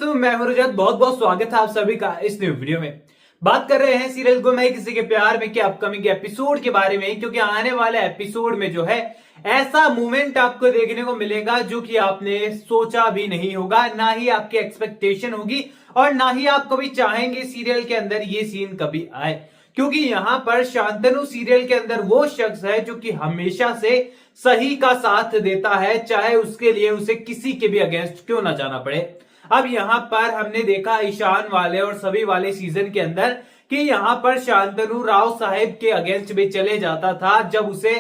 दोस्तों, मैं हूं रजत। बहुत बहुत स्वागत है आप सभी का इस न्यू वीडियो में। बात कर रहे हैं सीरियल गुम है किसी के प्यार में के अपकमिंग एपिसोड के बारे में, क्योंकि आने वाले एपिसोड में जो है ऐसा मूवमेंट आपको देखने को मिलेगा जो कि आपने सोचा भी नहीं होगा, ना ही आपकी एक्सपेक्टेशन होगी और ना ही आप कभी चाहेंगे सीरियल के अंदर ये सीन कभी आए। क्योंकि यहां पर शांतनु सीरियल के अंदर वो शख्स है जो कि हमेशा से सही का साथ देता है, चाहे उसके लिए उसे किसी के भी अगेंस्ट क्यों ना जाना पड़े। अब यहां पर हमने देखा ईशान वाले और सभी वाले सीजन के अंदर कि यहां पर शांतनु राव साहेब के अगेंस्ट भी चले जाता था जब उसे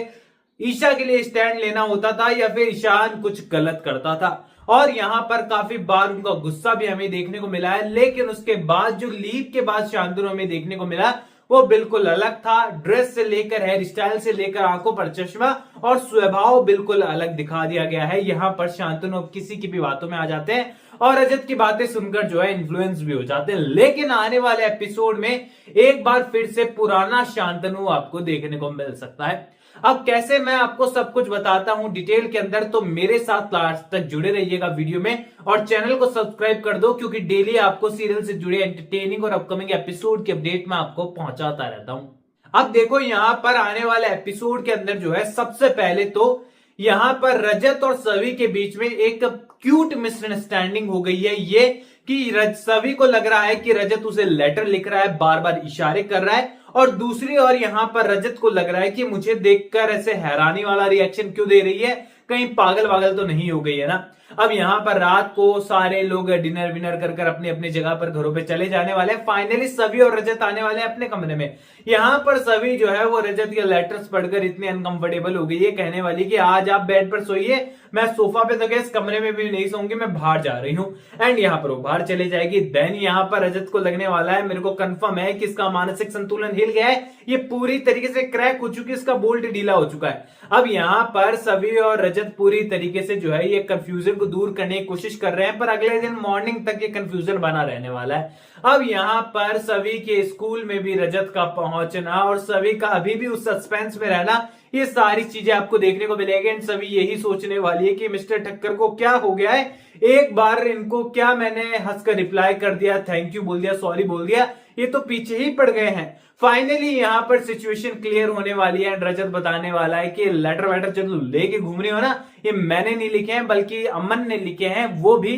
ईशा के लिए स्टैंड लेना होता था या फिर ईशान कुछ गलत करता था। और यहां पर काफी बार उनका गुस्सा भी हमें देखने को मिला है, लेकिन उसके बाद जो लीव के बाद शांतनु हमें देखने को मिला वो बिल्कुल अलग था। ड्रेस से लेकर हेयर स्टाइल से लेकर आंखों पर चश्मा और स्वभाव बिल्कुल अलग दिखा दिया गया है। यहां पर शांतनु अब किसी की भी बातों में आ जाते हैं और रजत की बातें सुनकर जो है इन्फ्लुएंस भी हो जाते हैं। लेकिन आने वाले एपिसोड में एक बार फिर से पुराना शांतनु आपको देखने को मिल सकता है। अब कैसे, मैं आपको सब कुछ बताता हूं डिटेल के अंदर, तो मेरे साथ लास्ट तक जुड़े रहिएगा वीडियो में और चैनल को सब्सक्राइब कर दो, क्योंकि डेली आपको सीरियल से जुड़े एंटरटेनिंग और अपकमिंग एपिसोड की अपडेट मैं आपको पहुंचाता रहता हूं। अब देखो, यहां पर आने वाले एपिसोड के अंदर जो है सबसे पहले तो यहां पर रजत और सवी के बीच में एक क्यूट मिसअंडरस्टैंडिंग हो गई है। ये कि सभी को लग रहा है कि रजत उसे लेटर लिख रहा है, बार बार इशारे कर रहा है, और दूसरी ओर यहां पर रजत को लग रहा है कि मुझे देखकर ऐसे हैरानी वाला रिएक्शन क्यों दे रही है, कहीं पागल वागल तो नहीं हो गई है ना। अब यहां पर रात को सारे लोग डिनर विनर कर अपने अपने जगह पर घरों पे चले जाने वाले हैं। फाइनली सभी और रजत आने वाले हैं अपने कमरे में। यहां पर सभी जो है वो रजत के लेटर्स पढ़कर इतनी अनकंफर्टेबल हो गई है, कहने वाली कि आज आप बेड पर सोइए, मैं सोफा पे तो इस कमरे में भी नहीं सोऊंगी, मैं बाहर जा रही हूं। एंड यहां पर वो बाहर चली जाएगी। देन यहां पर रजत को लगने वाला है, मेरे को कंफर्म है कि इसका मानसिक संतुलन हिल गया है, ये पूरी तरीके से क्रैक हो चुकी है, इसका बोल्ट ढीला हो चुका है। अब यहां पर सभी और रजत पूरी तरीके से जो है ये कंफ्यूजन को दूर करने की कोशिश कर रहे हैं, पर अगले दिन मॉर्निंग तक ये कंफ्यूजन बना रहने वाला है। अब यहां पर सभी के स्कूल में भी रजत का पहुंचना और सभी का अभी भी उस सस्पेंस में रहना, ये सारी चीजें आपको देखने को मिलेगी। एंड सभी यही सोचने वाली है कि मिस्टर ठक्कर को क्या हो गया है, एक बार इनको क्या मैंने हंसकर रिप्लाई कर दिया, थैंक यू बोल दिया, सॉरी बोल दिया, ये तो पीछे ही पड़ गए हैं। फाइनली यहां पर सिचुएशन क्लियर होने वाली है। रजत बताने वाला है कि लेटर वेटर जो लेके घूम रही हो ना, ये मैंने नहीं लिखे हैं बल्कि अमन ने लिखे हैं, वो भी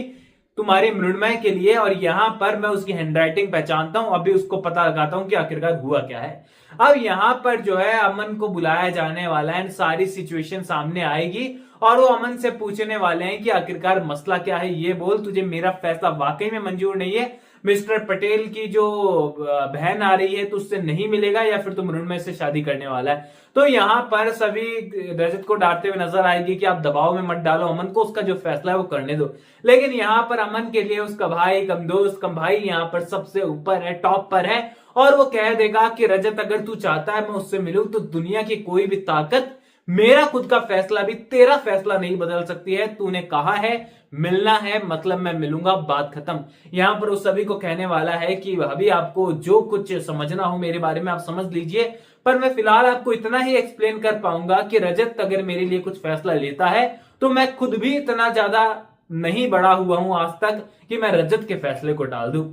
तुम्हारे मृण्मय के लिए, और यहां पर मैं उसकी हैंडराइटिंग पहचानता हूं, अभी उसको पता लगाता हूं कि आखिरकार हुआ क्या है। अब यहां पर जो है अमन को बुलाया जाने वाला है, सारी सिचुएशन सामने आएगी और वो अमन से पूछने वाले हैं कि आखिरकार मसला क्या है, ये बोल, तुझे मेरा फैसला वाकई में मंजूर नहीं है, मिस्टर पटेल की जो बहन आ रही है तो उससे नहीं मिलेगा, या फिर तुम मृण्मय से शादी करने वाला है। तो यहां पर सभी रजत को डांटते हुए नजर आएगी कि आप दबाव में मत डालो अमन को, उसका जो फैसला है वो करने दो। लेकिन यहां पर अमन के लिए उसका भाई कम दोस्त कम भाई यहां पर सबसे ऊपर है, टॉप पर है, और वो कह देगा कि रजत अगर तू चाहता है मैं उससे मिलूं तो दुनिया की कोई भी ताकत मेरा खुद का फैसला भी तेरा फैसला नहीं बदल सकती है। तूने कहा है मिलना है, मतलब मैं मिलूंगा, बात खत्म। यहां पर उस सभी को कहने वाला है कि अभी आपको जो कुछ समझना हो मेरे बारे में आप समझ लीजिए, पर मैं फिलहाल आपको इतना ही एक्सप्लेन कर पाऊंगा कि रजत अगर मेरे लिए कुछ फैसला लेता है तो मैं खुद भी इतना ज्यादा नहीं बड़ा हुआ हूं आज तक कि मैं रजत के फैसले को टाल दूं।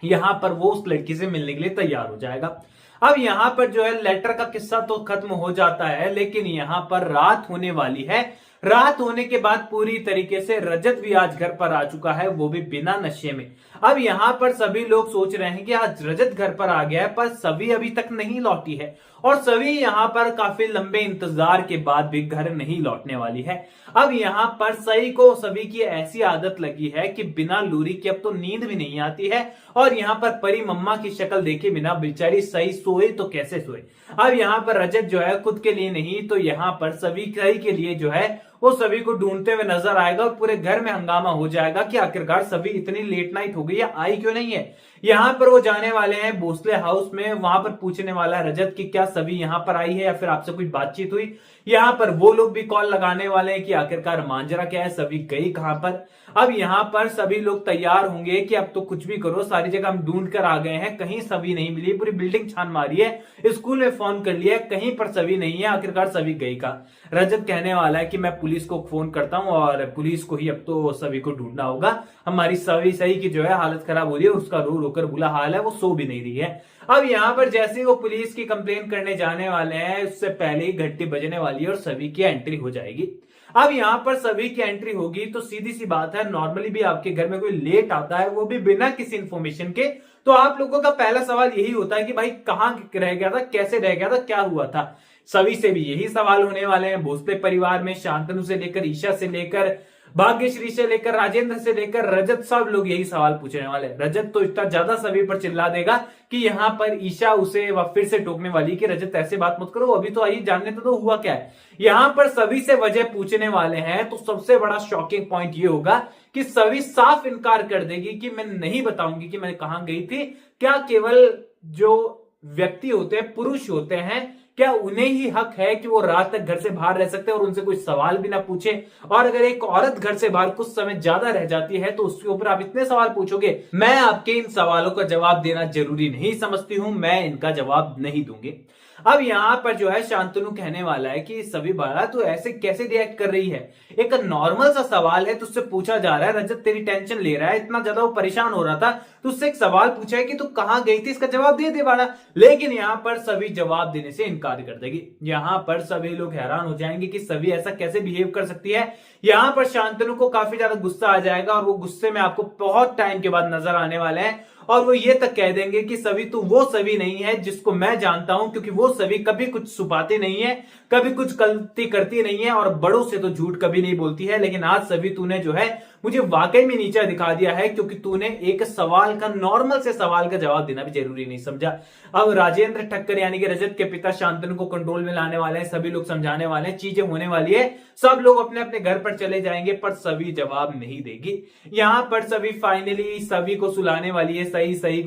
यहां पर वो उस लड़की से मिलने के लिए तैयार हो जाएगा। अब यहां पर जो है लेटर का किस्सा तो खत्म हो जाता है, लेकिन यहां पर रात होने वाली है। रात होने के बाद पूरी तरीके से रजत भी आज घर पर आ चुका है, वो भी बिना नशे में। अब यहां पर सभी लोग सोच रहे हैं कि आज रजत घर पर आ गया है, पर सभी अभी तक नहीं लौटी है और सभी यहां पर काफी लंबे इंतजार के बाद भी घर नहीं लौटने वाली है। अब यहां पर सई को सभी की ऐसी आदत लगी है कि बिना लूरी के अब तो नींद भी नहीं आती है, और यहां पर परी मम्मा की शक्ल देखे बिना बेचारी सई सोए तो कैसे सोए। अब यहां पर रजत जो है खुद के लिए नहीं तो यहां पर सभी सई के लिए जो है वो सभी को ढूंढते हुए नजर आएगा और पूरे घर में हंगामा हो जाएगा कि आखिरकार सभी इतनी लेट नाइट हो गई है, आई क्यों नहीं है। यहां पर वो जाने वाले हैं भोसले हाउस में, वहां पर पूछने वाला है रजत की क्या सभी यहां पर आई है या फिर आपसे कोई बातचीत हुई। यहां पर वो लोग भी कॉल लगाने वाले हैं कि आखिरकार मांजरा क्या है, सभी गई कहां पर। अब यहां पर सभी लोग तैयार होंगे कि अब तो कुछ भी करो, सारी जगह हम ढूंढ कर आ गए हैं, कहीं सभी नहीं मिली, पूरी बिल्डिंग छान मारी है, स्कूल में फोन कर लिया, कहीं पर सभी नहीं है, आखिरकार सभी गई का। रजत कहने वाला है कि मैं पुलिस को फोन करता हूँ और पुलिस को ही अब तो सभी को ढूंढना होगा। हमारी सही की जो है हालत खराब हो रही है, उसका रो रोकर बुरा हाल है, वो सो भी नहीं रही है। अब यहाँ पर जैसे वो पुलिस की कंप्लेन करने जाने वाले हैं, उससे पहले ही घंटी बजने वाली है और सभी की एंट्री हो जाएगी। अब यहाँ पर सभी की एंट्री होगी तो सीधी सी बात है, नॉर्मली भी आपके घर में कोई लेट आता है, वो भी बिना किसी इंफॉर्मेशन के, तो आप लोगों का पहला सवाल यही होता है कि भाई कहाँ रह गया था, कैसे रह गया था, क्या हुआ था। सभी से भी यही सवाल होने वाले हैं। भोसले परिवार में शांतनु से लेकर ईशा से लेकर भाग्यश्री से लेकर राजेंद्र से लेकर रजत, सब लोग यही सवाल पूछने वाले। रजत तो इतना ज्यादा सभी पर चिल्ला देगा कि यहाँ पर ईशा उसे फिर से टोकने वाली कि रजत ऐसे बात मत करो, अभी तो आइए जानने तो हुआ क्या है। यहाँ पर सभी से वजह पूछने वाले हैं तो सबसे बड़ा शॉकिंग पॉइंट ये होगा कि सभी साफ इनकार कर देगी कि मैं नहीं बताऊंगी कि मैं कहां गई थी। क्या केवल जो व्यक्ति होते हैं, पुरुष होते हैं, क्या उन्हें ही हक है कि वो रात तक घर से बाहर रह सकते हैं और उनसे कोई सवाल भी ना पूछे? और अगर एक औरत घर से बाहर कुछ समय ज्यादा रह जाती है तो उसके ऊपर आप इतने सवाल पूछोगे? मैं आपके इन सवालों का जवाब देना जरूरी नहीं समझती हूं, मैं इनका जवाब नहीं दूंगी। अब यहां पर जो है शांतनु कहने वाला है कि सभी बाला तो ऐसे कैसे रिएक्ट कर रही है, एक नॉर्मल सा सवाल है, तुझसे पूछा जा रहा है, रजत तेरी टेंशन ले रहा है, इतना ज्यादा वो परेशान हो रहा था, तुझसे एक सवाल पूछा है कि तू कहां गई थी, इसका जवाब दे बाला। लेकिन यहां पर सभी जवाब देने से इनकार कर देगी। यहां पर सभी लोग हैरान हो जाएंगे कि सभी ऐसा कैसे बिहेव कर सकती है। यहां पर शांतनु को काफी ज्यादा गुस्सा आ जाएगा और वो गुस्से में आपको बहुत टाइम के बाद नजर आने वाले हैं और वो ये तक कह देंगे कि सभी तू वो सभी नहीं है जिसको मैं जानता हूं, क्योंकि वो सभी कभी कुछ छुपाते नहीं है, कभी कुछ गलती करती नहीं है और बड़ों से तो झूठ कभी नहीं बोलती है। लेकिन आज सभी तूने जो है मुझे वाकई में नीचा दिखा दिया है, क्योंकि तूने एक सवाल का, नॉर्मल से सवाल का जवाब देना भी जरूरी नहीं समझा। अब राजेंद्र ठक्कर यानी कि रजत के पिता शांतनु को कंट्रोल में लाने वाले हैं, सभी लोग समझाने वाले हैं, चीजें होने वाली है, सब लोग अपने अपने घर पर चले जाएंगे, पर सभी जवाब नहीं देगी। यहां पर सभी फाइनली सभी को सुलाने वाली है, सही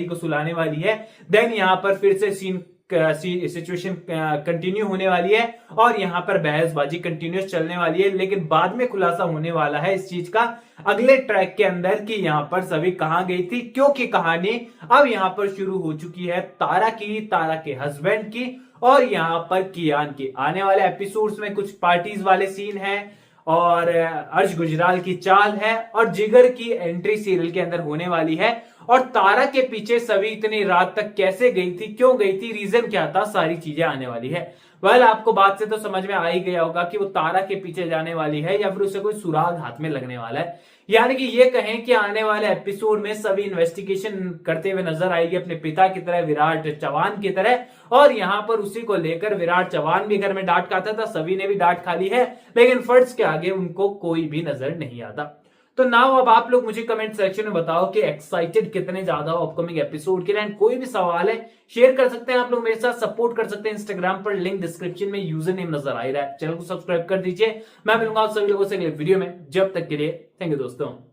को सुलाने वाली है। देन यहां पर फिर से सिचुएशन कंटिन्यू होने वाली है और यहां पर बहसबाजी कंटिन्यूस चलने वाली है। लेकिन बाद में खुलासा होने वाला है इस चीज का अगले ट्रैक के अंदर कि यहां पर सभी कहां गई थी, क्योंकि कहानी अब यहां पर शुरू हो चुकी है तारा की, तारा के हस्बैंड की और यहां पर कियान की। आने वाले एपिसोड्स में कुछ पार्टीज वाले सीन है और अर्श गुजराल की चाल है और जिगर की एंट्री सीरियल के अंदर होने वाली है। और तारा के पीछे सभी इतनी रात तक कैसे गई थी, क्यों गई थी, रीजन क्या था, सारी चीजें आने वाली है। वेल आपको बात से तो समझ में आ ही गया होगा कि वो तारा के पीछे जाने वाली है या फिर उसे कोई सुराग हाथ में लगने वाला है। यानी कि ये कहें कि आने वाले एपिसोड में सभी इन्वेस्टिगेशन करते हुए नजर आएगी अपने पिता की तरह, विराट चौहान की तरह। और यहां पर उसी को लेकर विराट चौहान भी घर में डांट खाता था, सभी ने भी डांट खा ली है, लेकिन फर्ज के आगे उनको कोई भी नजर नहीं आता। तो नाउ अब आप लोग मुझे कमेंट सेक्शन में बताओ कि एक्साइटेड कितने ज्यादा हो अपकमिंग एपिसोड के लिए। कोई भी सवाल है शेयर कर सकते हैं आप लोग मेरे साथ, सपोर्ट कर सकते हैं इंस्टाग्राम पर, लिंक डिस्क्रिप्शन में यूजर नेम नजर आ रहा है। चैनल को सब्सक्राइब कर दीजिए। मैं मिलूंगा आप सभी लोगों से अगले वीडियो में, जब तक के लिए थैंक यू दोस्तों।